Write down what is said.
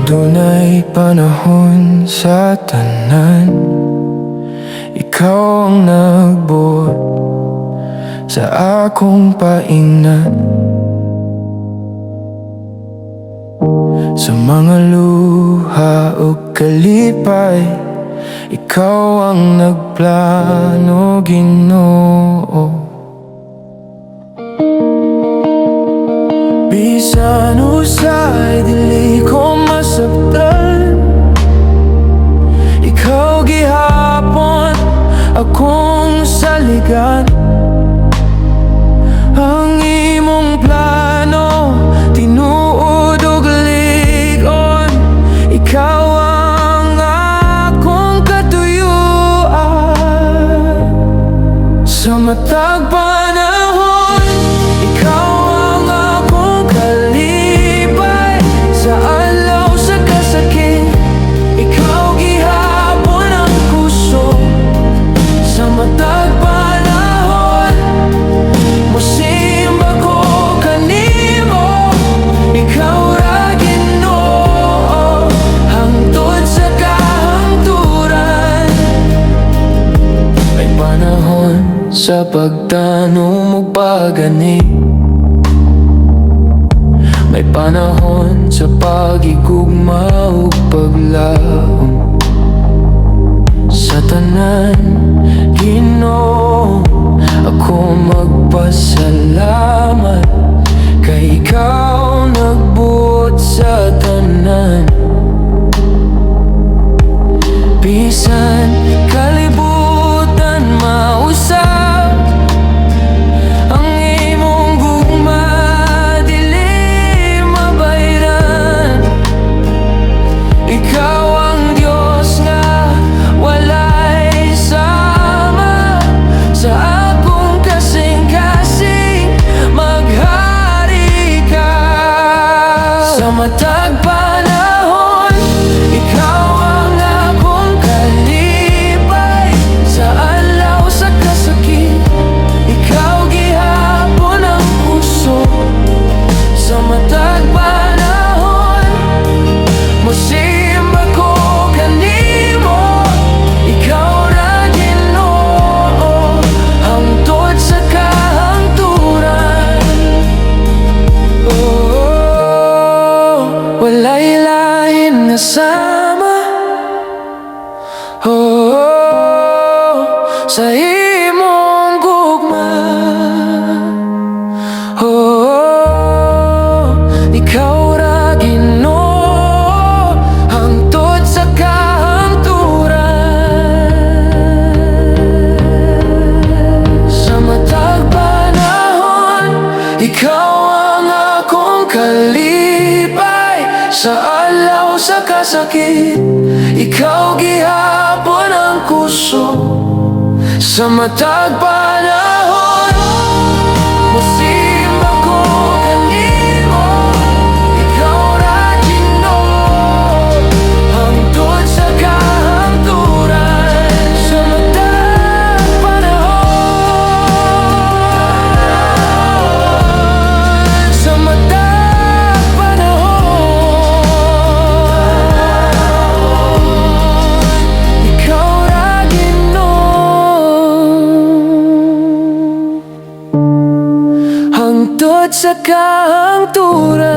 dunay panahon sa tanan, ikaw ang nagbuot sa akong paingnan. Sa mga luha o kalipay, ikaw ang nagplano, Ginoo. Bisan usay dili ko masabtan, ikaw gihapon akong saligan. Ang imong plano tinuod ug lig-on, ikaw ang akong katuyuan. Sa matag panahon, ikaw ang akong kalipay. Sa alaw sa kasakit, ikaw gihapon ang puso. Sa matag panahon, mosimba ko kanimo, ikaw ra Ginoo, hangtod sa kahangturan. May panahon sa pagtanong mo pagani, may panahon sa pagigugma ug paglaom. Sa tanan, Ginoo, ako magpasalamat, kay ikaw nagbuot sa tanan. Bisan kalibutan mausap, ang imong gugma dili mabayran. Ikaw ang Diyos nga walay sama, sa akong kasing-kasing maghari ka. Sa matag panahon, ikaw ang akong kalipay. Sa alaw sa kasakit, ikaw gihapon ang puso. Sa matag panahon, mosimba ko kanimo, ikaw ra Ginoo, hangtod sa kahangturan. Walay lain nga sama, sa imong gugma. Ikaw ra Ginoo, hangtod sa kahangturan. Sa matag panahon, ikaw ang akong kalipay. Sa alaw sa kasakit, ikaw gihapon ang kuso. Sa matag panahon, mosimba ko kanimo, ikaw ra Ginoo, hangtod sa kahangturan. Sa matag panahon, sa matag panahon, ikaw ra Ginoo, hangtod sa kahangturan.